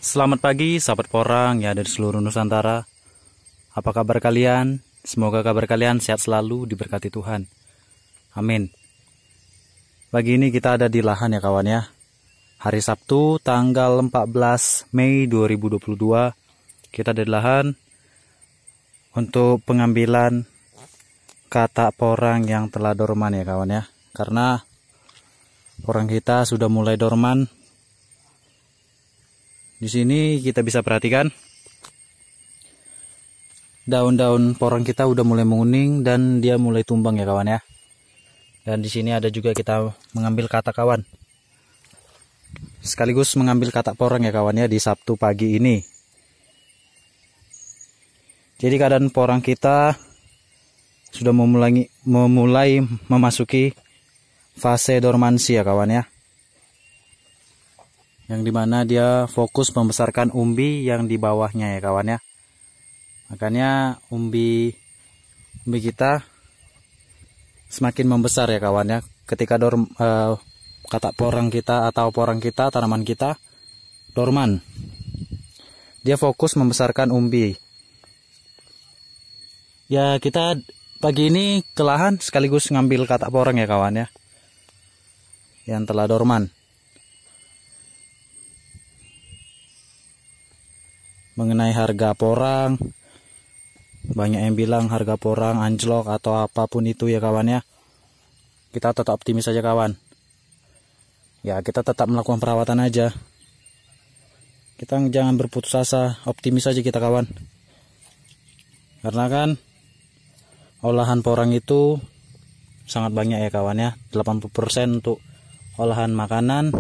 Selamat pagi sahabat porang ya dari seluruh Nusantara. Apa kabar kalian? Semoga kabar kalian sehat selalu, diberkati Tuhan. Amin. Pagi ini kita ada di lahan ya kawan ya. Hari Sabtu tanggal 14 Mei 2022. Kita ada di lahan untuk pengambilan katak porang yang telah dorman ya kawan ya. Karena porang kita sudah mulai dorman. Di sini kita bisa perhatikan daun-daun porang kita udah mulai menguning dan dia mulai tumbang ya kawan ya. Dan di sini ada juga kita mengambil katak kawan. Sekaligus mengambil katak porang ya kawan ya di Sabtu pagi ini. Jadi keadaan porang kita sudah memulai memasuki fase dormansi ya kawan ya. Yang dimana dia fokus membesarkan umbi yang di bawahnya ya kawan ya. Makanya umbi kita semakin membesar ya kawan ya. Ketika katak porang kita atau porang kita, tanaman kita dorman, dia fokus membesarkan umbi. Ya kita pagi ini ke lahan sekaligus ngambil katak porang ya kawan ya, yang telah dorman. Mengenai harga porang, banyak yang bilang harga porang anjlok atau apapun itu ya kawan ya. Kita tetap optimis saja kawan. Ya kita tetap melakukan perawatan aja. Kita jangan berputus asa, optimis saja kita kawan. Karena kan olahan porang itu sangat banyak ya kawan ya. 80% untuk olahan makanan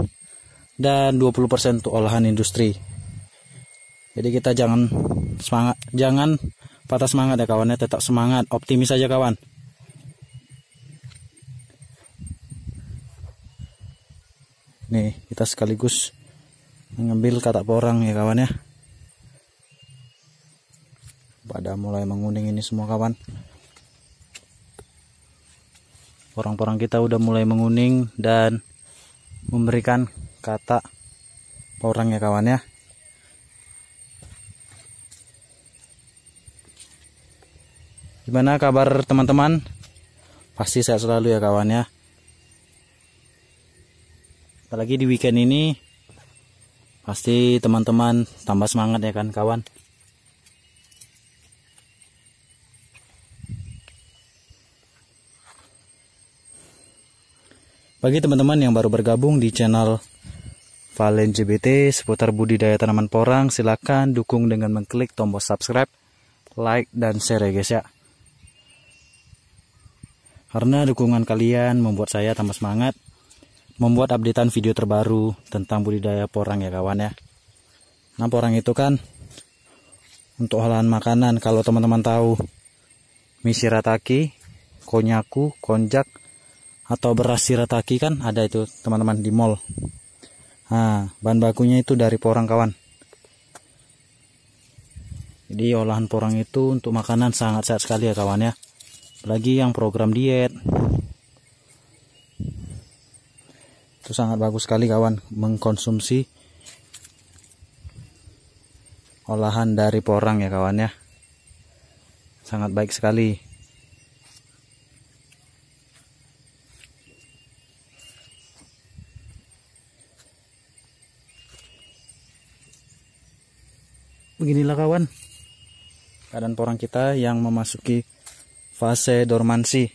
dan 20% untuk olahan industri. Jadi kita jangan patah semangat ya kawan ya, tetap semangat, optimis saja kawan. Nih, kita sekaligus mengambil katak porang ya kawan ya. Pada mulai menguning ini semua kawan. Porang-porang kita udah mulai menguning dan memberikan katak porang ya kawan ya. Gimana kabar teman-teman? Pasti sehat selalu ya kawan ya. Apalagi di weekend ini pasti teman-teman tambah semangat ya kan kawan. Bagi teman-teman yang baru bergabung di channel Valen JBT seputar budidaya tanaman porang, silakan dukung dengan mengklik tombol subscribe, like dan share ya guys ya. Karena dukungan kalian membuat saya tambah semangat membuat updatean video terbaru tentang budidaya porang ya kawan ya. Nah porang itu kan untuk olahan makanan. Kalau teman-teman tahu mie shirataki, konyaku, konjak atau beras shirataki kan ada itu teman-teman di mall. Nah bahan bakunya itu dari porang kawan. Jadi olahan porang itu untuk makanan sangat sehat sekali ya kawan ya. Apalagi yang program diet itu sangat bagus sekali kawan mengkonsumsi olahan dari porang ya kawan ya, sangat baik sekali. Beginilah kawan keadaan porang kita yang memasuki fase dormansi.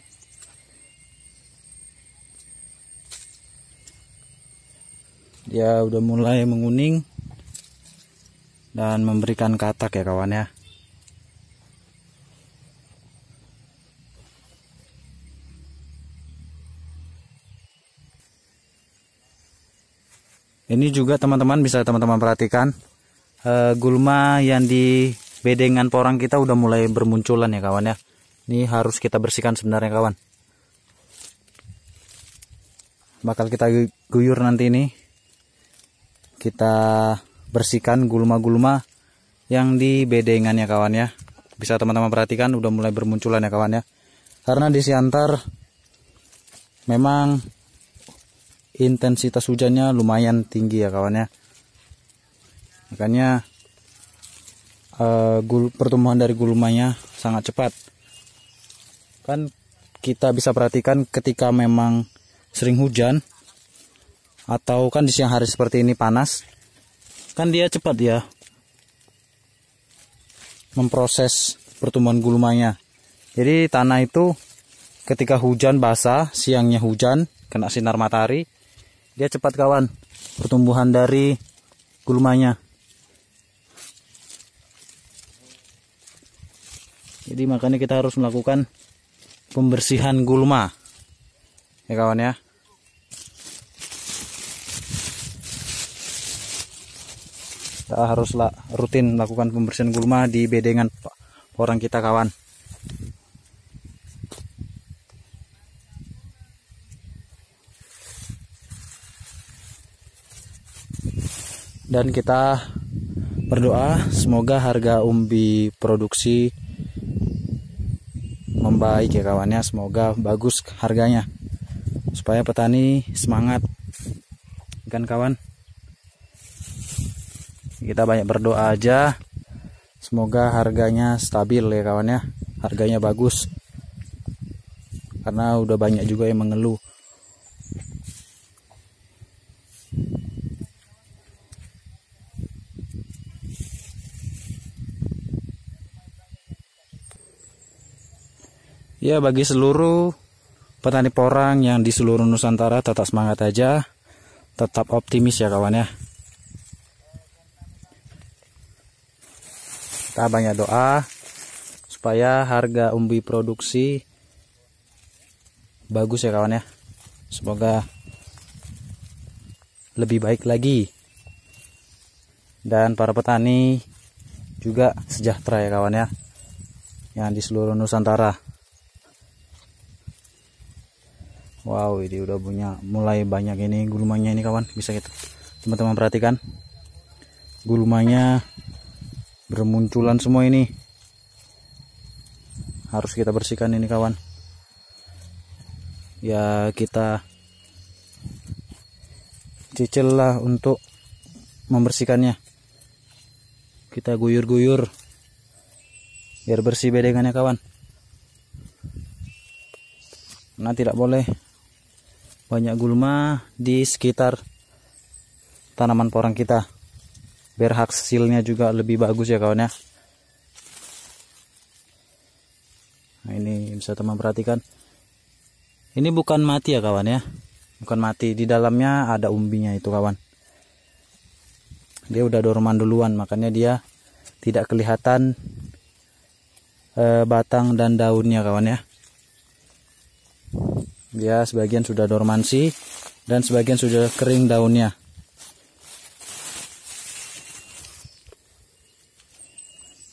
Dia udah mulai menguning dan memberikan katak ya kawan ya. Ini juga teman-teman bisa teman-teman perhatikan gulma yang di bedengan porang kita udah mulai bermunculan ya kawan ya. Ini harus kita bersihkan sebenarnya kawan. Bakal kita guyur nanti ini. Kita bersihkan gulma-gulma yang di bedengan ya kawan ya. Bisa teman-teman perhatikan udah mulai bermunculan ya kawan ya. Karena di Siantar memang intensitas hujannya lumayan tinggi ya kawan ya. Makanya pertumbuhan dari gulmanya sangat cepat. Kan kita bisa perhatikan ketika memang sering hujan atau kan di siang hari seperti ini panas, kan dia cepat ya memproses pertumbuhan gulmanya. Jadi tanah itu ketika hujan basah, siangnya hujan, kena sinar matahari, dia cepat kawan pertumbuhan dari gulmanya. Jadi makanya kita harus melakukan pembersihan gulma ya kawan ya. Kita haruslah rutin melakukan pembersihan gulma di bedengan porang kita kawan. Dan kita berdoa semoga harga umbi produksi membaik ya kawannya, semoga bagus harganya supaya petani semangat kan kawan. Kita banyak berdoa aja semoga harganya stabil ya kawan ya, harganya bagus karena udah banyak juga yang mengeluh. Ya, bagi seluruh petani porang yang di seluruh Nusantara, tetap semangat aja, tetap optimis ya kawan ya. Kita banyak doa supaya harga umbi produksi bagus ya kawan ya. Semoga lebih baik lagi dan para petani juga sejahtera ya kawan ya, yang di seluruh Nusantara. Wow, ini udah punya mulai banyak ini gulmanya ini kawan, bisa kita teman-teman perhatikan gulmanya bermunculan semua ini, harus kita bersihkan ini kawan ya. Kita cicil lah untuk membersihkannya, kita guyur-guyur biar bersih bedengannya kawan. Nah, tidak boleh banyak gulma di sekitar tanaman porang kita biar hasilnya juga lebih bagus ya kawan ya. Nah, ini bisa teman perhatikan, ini bukan mati ya kawan ya, bukan mati, di dalamnya ada umbinya itu kawan. Dia udah dorman duluan, makanya dia tidak kelihatan batang dan daunnya kawan ya. Dia sebagian sudah dormansi dan sebagian sudah kering daunnya.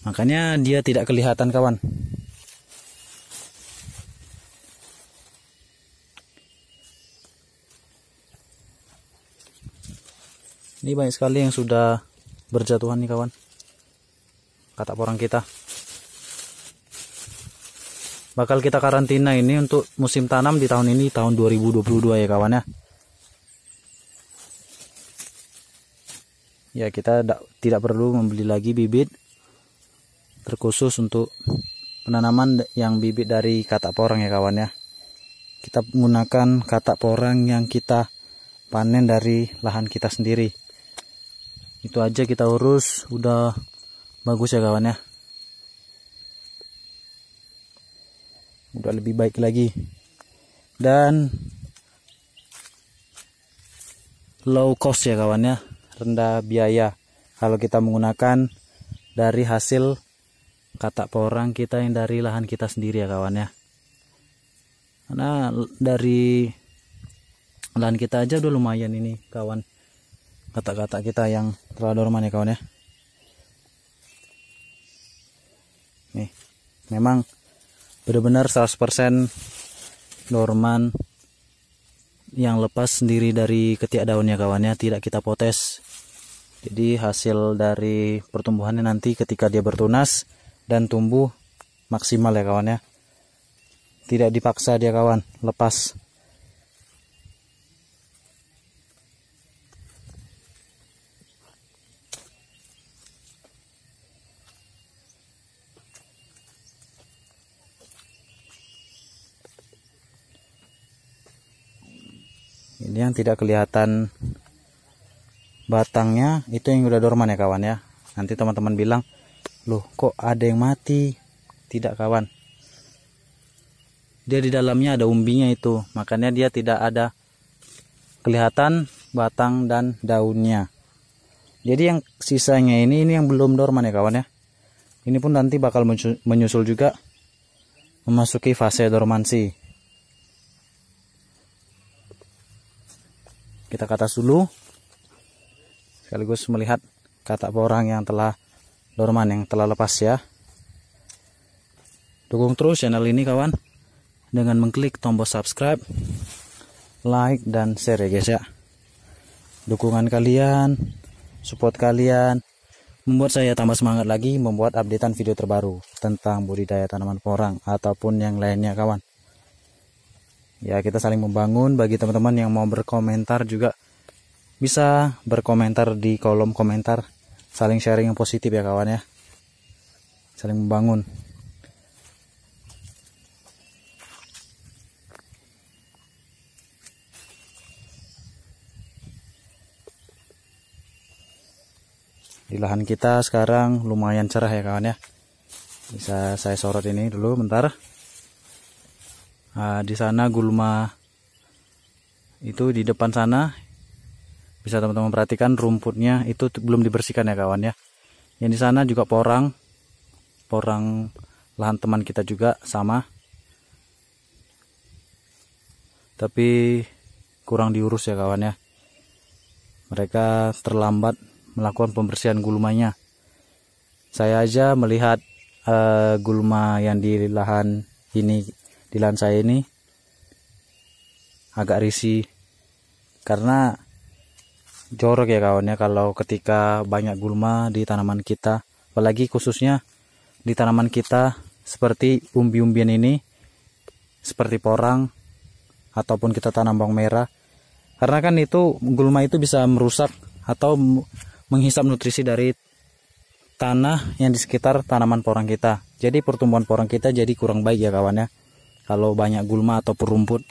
Makanya dia tidak kelihatan kawan. Ini banyak sekali yang sudah berjatuhan nih kawan, katak porang kita. Bakal kita karantina ini untuk musim tanam di tahun ini, tahun 2022 ya kawan ya. Ya, kita tidak perlu membeli lagi bibit terkhusus untuk penanaman yang bibit dari katak porang ya kawan ya. Kita menggunakan katak porang yang kita panen dari lahan kita sendiri. Itu aja kita urus udah bagus ya kawan ya. Udah lebih baik lagi dan low cost ya kawan ya, rendah biaya kalau kita menggunakan dari hasil katak porang kita yang dari lahan kita sendiri ya kawan ya. Karena dari lahan kita aja udah lumayan ini kawan, katak-katak kita yang telah dorman ya kawan ya. Nih, memang benar-benar 100% dorman yang lepas sendiri dari ketiak daunnya kawannya, tidak kita potes. Jadi hasil dari pertumbuhannya nanti ketika dia bertunas dan tumbuh maksimal ya kawan ya. Tidak dipaksa dia kawan, lepas. Ini yang tidak kelihatan batangnya itu yang udah dorman ya kawan ya. Nanti teman-teman bilang, loh kok ada yang mati? Tidak kawan, dia di dalamnya ada umbinya itu, makanya dia tidak ada kelihatan batang dan daunnya. Jadi yang sisanya ini yang belum dorman ya kawan ya. Ini pun nanti bakal menyusul juga memasuki fase dormansi. Kita ke atas dulu, sekaligus melihat katak porang yang telah dorman, yang telah lepas ya. Dukung terus channel ini kawan dengan mengklik tombol subscribe, like, dan share ya guys ya. Dukungan kalian, support kalian membuat saya tambah semangat lagi membuat updatean video terbaru tentang budidaya tanaman porang ataupun yang lainnya kawan. Ya, kita saling membangun. Bagi teman-teman yang mau berkomentar juga bisa berkomentar di kolom komentar. Saling sharing yang positif ya kawan ya. Saling membangun. Di lahan kita sekarang lumayan cerah ya kawan ya. Bisa saya sorot ini dulu bentar. Nah, di sana gulma itu di depan sana, bisa teman-teman perhatikan rumputnya itu belum dibersihkan ya kawan ya. Yang di sana juga porang lahan teman kita juga sama, tapi kurang diurus ya kawan ya. Mereka terlambat melakukan pembersihan gulmanya. Saya aja melihat gulma yang di lahan ini, di lahan saya ini agak risih karena jorok ya kawan ya kalau ketika banyak gulma di tanaman kita, apalagi khususnya di tanaman kita seperti umbi-umbian ini, seperti porang ataupun kita tanam bawang merah, karena kan itu gulma itu bisa merusak atau menghisap nutrisi dari tanah yang di sekitar tanaman porang kita. Jadi pertumbuhan porang kita jadi kurang baik ya kawan ya kalau banyak gulma ataupun rumput.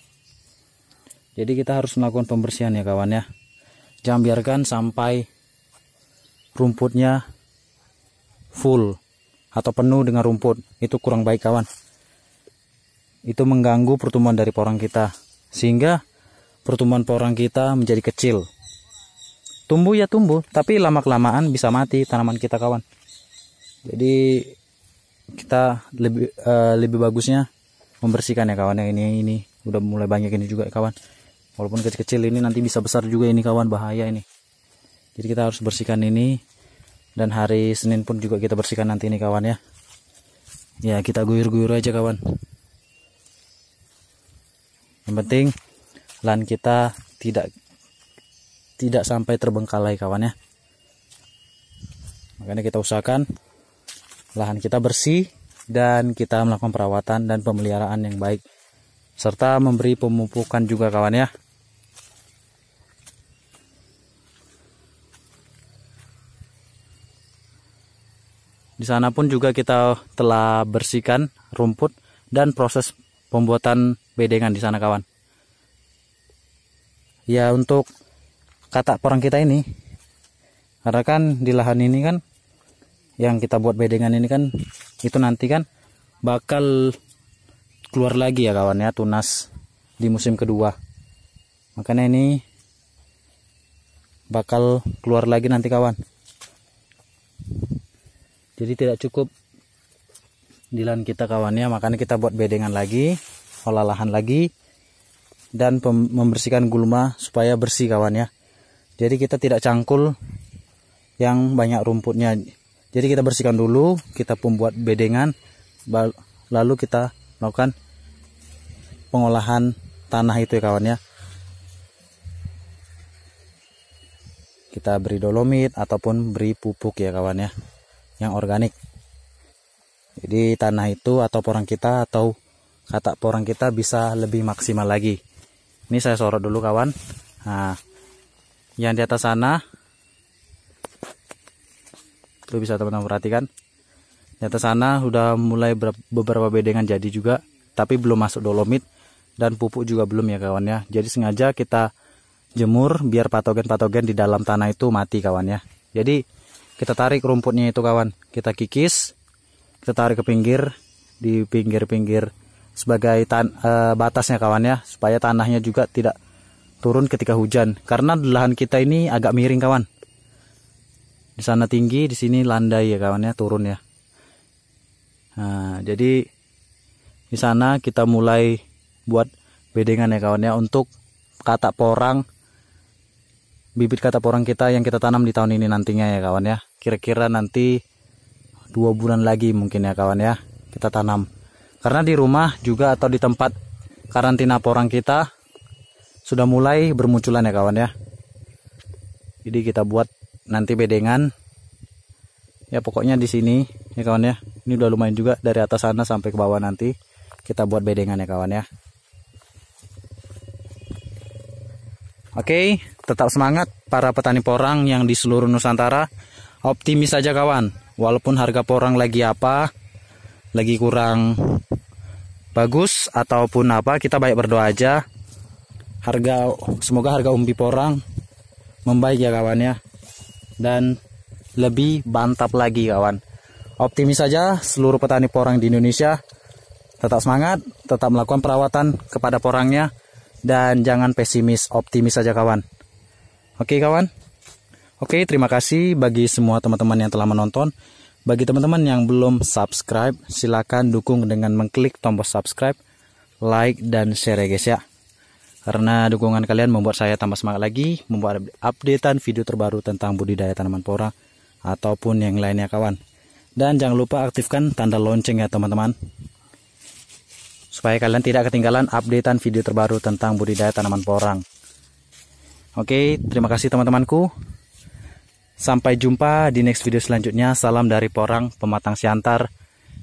Jadi kita harus melakukan pembersihan ya kawan ya. Jangan biarkan sampai rumputnya full atau penuh dengan rumput. Itu kurang baik kawan. Itu mengganggu pertumbuhan dari porang kita, sehingga pertumbuhan porang kita menjadi kecil. Tumbuh ya tumbuh, tapi lama-kelamaan bisa mati tanaman kita kawan. Jadi kita lebih bagusnya membersihkan ya kawan ya. Ini udah mulai banyak ini juga kawan. Walaupun kecil-kecil ini nanti bisa besar juga ini kawan, bahaya ini. Jadi kita harus bersihkan ini, dan hari Senin pun juga kita bersihkan nanti ini kawan ya. Ya, kita guyur-guyur aja kawan. Yang penting lahan kita tidak sampai terbengkalai kawan ya. Makanya kita usahakan lahan kita bersih dan kita melakukan perawatan dan pemeliharaan yang baik, serta memberi pemupukan juga kawan ya. Di sana pun juga kita telah bersihkan rumput dan proses pembuatan bedengan di sana kawan. Ya, untuk katak porang kita ini, karena kan di lahan ini kan yang kita buat bedengan ini kan itu nanti kan bakal keluar lagi ya kawan ya, tunas di musim kedua. Makanya ini bakal keluar lagi nanti kawan. Jadi tidak cukup di lahan kita kawan ya, makanya kita buat bedengan lagi, olah lahan lagi, dan membersihkan gulma supaya bersih kawan ya. Jadi kita tidak cangkul yang banyak rumputnya. Jadi kita bersihkan dulu, kita membuat bedengan, lalu kita melakukan pengolahan tanah itu ya kawan ya. Kita beri dolomit ataupun beri pupuk ya kawan ya, yang organik. Jadi tanah itu atau porang kita atau katak porang kita bisa lebih maksimal lagi. Ini saya sorot dulu kawan. Nah, yang di atas sana itu bisa teman-teman perhatikan. Di atas sana udah mulai beberapa bedengan jadi juga, tapi belum masuk dolomit dan pupuk juga belum ya kawan ya. Jadi sengaja kita jemur biar patogen-patogen di dalam tanah itu mati kawan ya. Jadi kita tarik rumputnya itu kawan, kita kikis, kita tarik ke pinggir, di pinggir-pinggir sebagai batasnya kawan ya, supaya tanahnya juga tidak turun ketika hujan. Karena lahan kita ini agak miring kawan. Di sana tinggi, di sini landai ya kawan ya, turun ya. Nah, jadi di sana kita mulai buat bedengan ya kawan ya, untuk katak porang, bibit katak porang kita yang kita tanam di tahun ini nantinya ya kawan ya. Kira-kira nanti 2 bulan lagi mungkin ya kawan ya, kita tanam. Karena di rumah juga atau di tempat karantina porang kita sudah mulai bermunculan ya kawan ya. Jadi kita buat nanti bedengan. Ya pokoknya di sini ya kawan ya. Ini udah lumayan juga dari atas sana sampai ke bawah, nanti kita buat bedengan ya kawan ya. Oke, tetap semangat para petani porang yang di seluruh Nusantara. Optimis saja kawan. Walaupun harga porang lagi kurang bagus ataupun apa, kita baik berdoa aja. Semoga harga umbi porang membaik ya kawan ya. Dan lebih mantap lagi kawan. Optimis saja seluruh petani porang di Indonesia. Tetap semangat, tetap melakukan perawatan kepada porangnya. Dan jangan pesimis, optimis saja kawan. Oke kawan. Oke, terima kasih bagi semua teman-teman yang telah menonton. Bagi teman-teman yang belum subscribe, silakan dukung dengan mengklik tombol subscribe, like, dan share ya guys ya. Karena dukungan kalian membuat saya tambah semangat lagi membuat updatean video terbaru tentang budidaya tanaman porang ataupun yang lainnya kawan. Dan jangan lupa aktifkan tanda lonceng ya teman-teman, supaya kalian tidak ketinggalan updatean video terbaru tentang budidaya tanaman porang. Oke, terima kasih teman-temanku. Sampai jumpa di next video selanjutnya. Salam dari Porang Pematang Siantar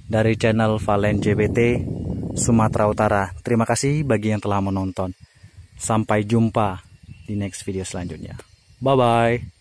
dari channel Valen JBT Sumatera Utara. Terima kasih bagi yang telah menonton. Sampai jumpa di next video selanjutnya. Bye-bye.